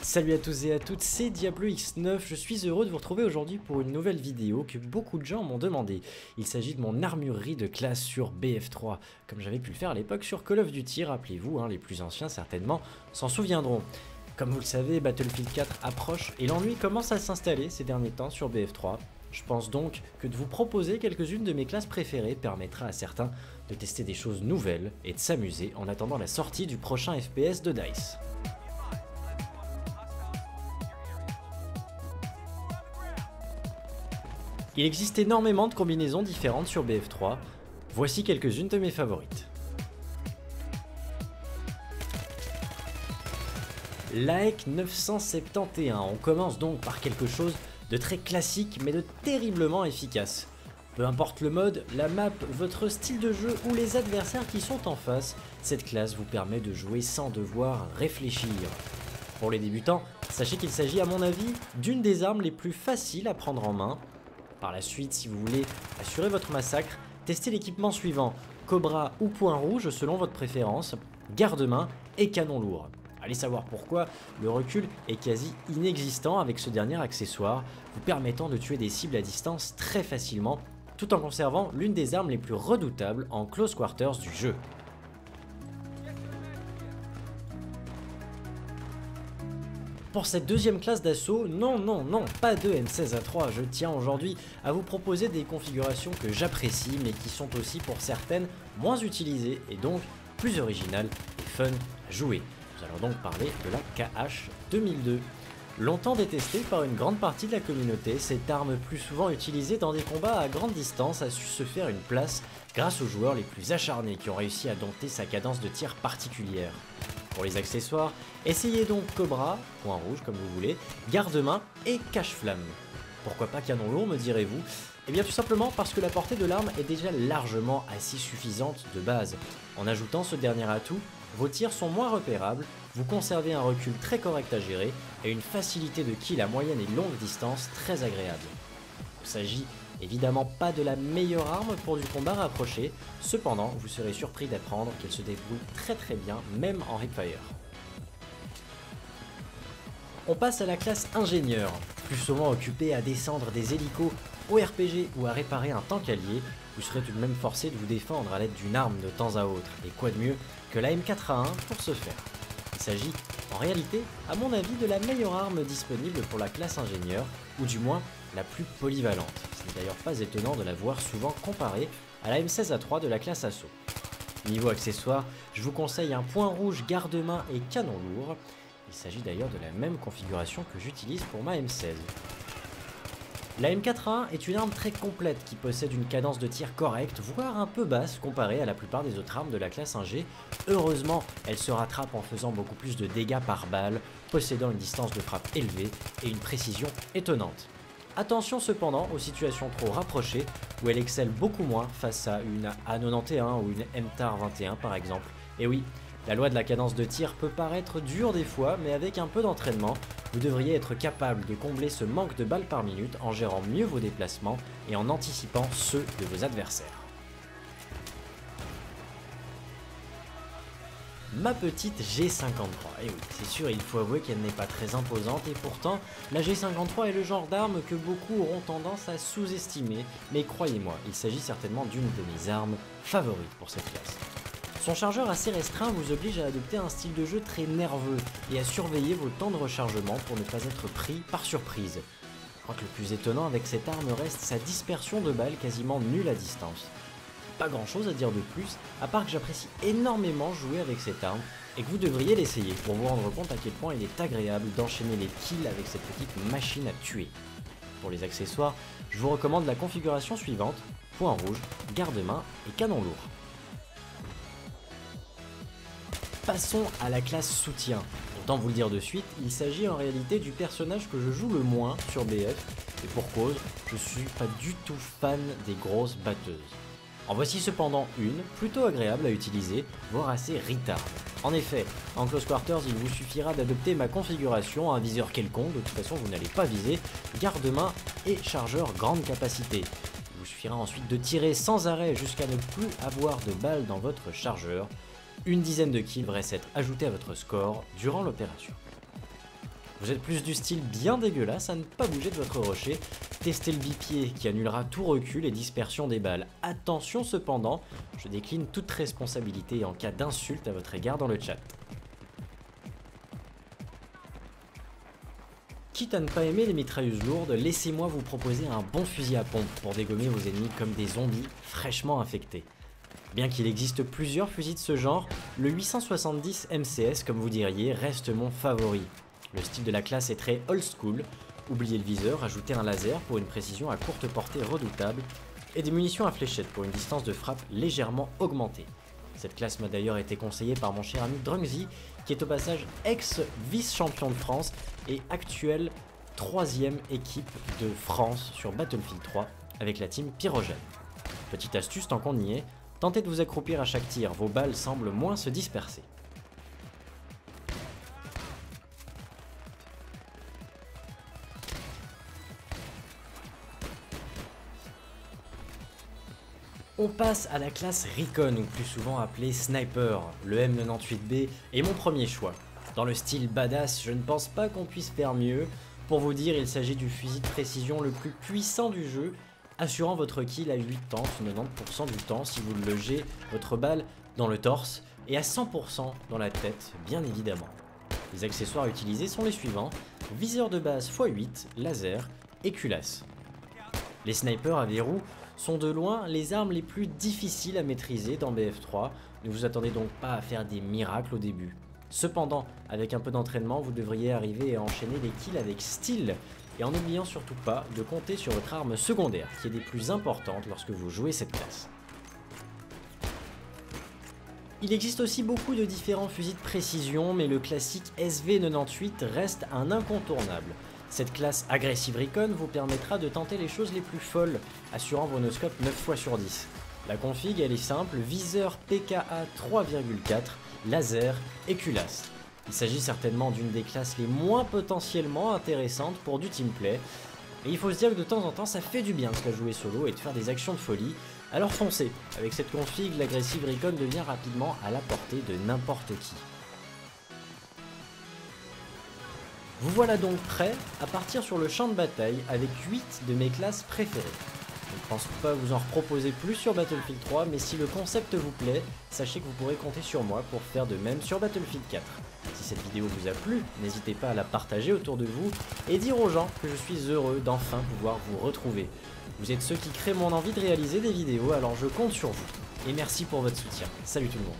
Salut à tous et à toutes, c'est Diablo X9, je suis heureux de vous retrouver aujourd'hui pour une nouvelle vidéo que beaucoup de gens m'ont demandé. Il s'agit de mon armurerie de classe sur BF3, comme j'avais pu le faire à l'époque sur Call of Duty, rappelez-vous, les plus anciens certainement s'en souviendront. Comme vous le savez, Battlefield 4 approche et l'ennui commence à s'installer ces derniers temps sur BF3. Je pense donc que de vous proposer quelques-unes de mes classes préférées permettra à certains de tester des choses nouvelles et de s'amuser en attendant la sortie du prochain FPS de DICE. Il existe énormément de combinaisons différentes sur BF3, voici quelques-unes de mes favorites. L'AEC 971, on commence donc par quelque chose de très classique mais de terriblement efficace. Peu importe le mode, la map, votre style de jeu ou les adversaires qui sont en face, cette classe vous permet de jouer sans devoir réfléchir. Pour les débutants, sachez qu'il s'agit à mon avis d'une des armes les plus faciles à prendre en main. Par la suite, si vous voulez assurer votre massacre, testez l'équipement suivant, Cobra ou Point Rouge selon votre préférence, garde-main et canon lourd. Allez savoir pourquoi, le recul est quasi inexistant avec ce dernier accessoire, vous permettant de tuer des cibles à distance très facilement, tout en conservant l'une des armes les plus redoutables en close quarters du jeu. Pour cette deuxième classe d'assaut, non, pas de M16A3, je tiens aujourd'hui à vous proposer des configurations que j'apprécie mais qui sont aussi pour certaines moins utilisées et donc plus originales et fun à jouer. Nous allons donc parler de la KH 2002. Longtemps détestée par une grande partie de la communauté, cette arme plus souvent utilisée dans des combats à grande distance a su se faire une place grâce aux joueurs les plus acharnés qui ont réussi à dompter sa cadence de tir particulière. Pour les accessoires, essayez donc Cobra, Point Rouge comme vous voulez, garde-main et cache-flamme. Pourquoi pas canon lourd me direz-vous? Eh bien tout simplement parce que la portée de l'arme est déjà largement assez suffisante de base. En ajoutant ce dernier atout, vos tirs sont moins repérables, vous conservez un recul très correct à gérer et une facilité de kill à moyenne et longue distance très agréable. Il s'agit évidemment pas de la meilleure arme pour du combat rapproché, cependant vous serez surpris d'apprendre qu'elle se débrouille très bien même en Ripfire. On passe à la classe ingénieur, plus souvent occupée à descendre des hélicos au RPG ou à réparer un tank allié, vous serez tout de même forcé de vous défendre à l'aide d'une arme de temps à autre, et quoi de mieux que la M4A1 pour ce faire. Il s'agit en réalité, à mon avis, de la meilleure arme disponible pour la classe ingénieur, ou du moins la plus polyvalente. Ce n'est d'ailleurs pas étonnant de la voir souvent comparée à la M16A3 de la classe assaut. Niveau accessoires, je vous conseille un point rouge garde-main et canon lourd. Il s'agit d'ailleurs de la même configuration que j'utilise pour ma M16. La M4A1 est une arme très complète qui possède une cadence de tir correcte, voire un peu basse comparée à la plupart des autres armes de la classe ingé. Heureusement, elle se rattrape en faisant beaucoup plus de dégâts par balle, possédant une distance de frappe élevée et une précision étonnante. Attention cependant aux situations trop rapprochées où elle excelle beaucoup moins face à une A91 ou une MTAR 21 par exemple. Et oui, la loi de la cadence de tir peut paraître dure des fois, mais avec un peu d'entraînement, vous devriez être capable de combler ce manque de balles par minute en gérant mieux vos déplacements et en anticipant ceux de vos adversaires. Ma petite G53, et oui, c'est sûr, il faut avouer qu'elle n'est pas très imposante et pourtant, la G53 est le genre d'arme que beaucoup auront tendance à sous-estimer, mais croyez-moi, il s'agit certainement d'une de mes armes favorites pour cette classe. Son chargeur assez restreint vous oblige à adopter un style de jeu très nerveux et à surveiller vos temps de rechargement pour ne pas être pris par surprise. Je crois que le plus étonnant avec cette arme reste sa dispersion de balles quasiment nulle à distance. Pas grand chose à dire de plus, à part que j'apprécie énormément jouer avec cette arme et que vous devriez l'essayer pour vous rendre compte à quel point il est agréable d'enchaîner les kills avec cette petite machine à tuer. Pour les accessoires, je vous recommande la configuration suivante, point rouge, garde-main et canon lourd. Passons à la classe soutien. Autant vous le dire de suite, il s'agit en réalité du personnage que je joue le moins sur BF, et pour cause, je suis pas du tout fan des grosses batteuses. En voici cependant une, plutôt agréable à utiliser, voire assez ritarde. En effet, en close quarters, il vous suffira d'adopter ma configuration, un viseur quelconque, de toute façon vous n'allez pas viser, garde-main et chargeur grande capacité. Il vous suffira ensuite de tirer sans arrêt jusqu'à ne plus avoir de balles dans votre chargeur. Une dizaine de kills devraient s'être ajoutés à votre score durant l'opération. Vous êtes plus du style bien dégueulasse à ne pas bouger de votre rocher, testez le bipied qui annulera tout recul et dispersion des balles. Attention cependant, je décline toute responsabilité en cas d'insulte à votre égard dans le chat. Quitte à ne pas aimer les mitrailleuses lourdes, laissez-moi vous proposer un bon fusil à pompe pour dégommer vos ennemis comme des zombies fraîchement infectés. Bien qu'il existe plusieurs fusils de ce genre, le 870 MCS comme vous diriez reste mon favori. Le style de la classe est très old school, oubliez le viseur, ajoutez un laser pour une précision à courte portée redoutable et des munitions à fléchettes pour une distance de frappe légèrement augmentée. Cette classe m'a d'ailleurs été conseillée par mon cher ami Drungzy, qui est au passage ex-vice-champion de France et actuel 3e équipe de France sur Battlefield 3 avec la team Pyrogène. Petite astuce tant qu'on y est, tentez de vous accroupir à chaque tir, vos balles semblent moins se disperser. On passe à la classe Recon, ou plus souvent appelée Sniper. Le M98B est mon premier choix. Dans le style badass, je ne pense pas qu'on puisse faire mieux. Pour vous dire, il s'agit du fusil de précision le plus puissant du jeu, assurant votre kill à 80 ou 90% du temps si vous le logez votre balle dans le torse, et à 100% dans la tête, bien évidemment. Les accessoires utilisés sont les suivants: viseur de base x8, laser et culasse. Les snipers à verrou sont de loin les armes les plus difficiles à maîtriser dans BF3, ne vous attendez donc pas à faire des miracles au début. Cependant, avec un peu d'entraînement, vous devriez arriver à enchaîner les kills avec style, et en n'oubliant surtout pas de compter sur votre arme secondaire, qui est des plus importantes lorsque vous jouez cette classe. Il existe aussi beaucoup de différents fusils de précision, mais le classique SV98 reste un incontournable. Cette classe Aggressive Recon vous permettra de tenter les choses les plus folles, assurant vos no-scopes 9 fois sur 10. La config elle est simple, viseur PKA 3,4, laser et culasse. Il s'agit certainement d'une des classes les moins potentiellement intéressantes pour du teamplay, et il faut se dire que de temps en temps ça fait du bien de se la jouer solo et de faire des actions de folie, alors foncez. Avec cette config, l'Aggressive Recon devient rapidement à la portée de n'importe qui. Vous voilà donc prêt à partir sur le champ de bataille avec 8 de mes classes préférées. Je ne pense pas vous en reproposer plus sur Battlefield 3, mais si le concept vous plaît, sachez que vous pourrez compter sur moi pour faire de même sur Battlefield 4. Si cette vidéo vous a plu, n'hésitez pas à la partager autour de vous et dire aux gens que je suis heureux d'enfin pouvoir vous retrouver. Vous êtes ceux qui créent mon envie de réaliser des vidéos, alors je compte sur vous. Et merci pour votre soutien. Salut tout le monde.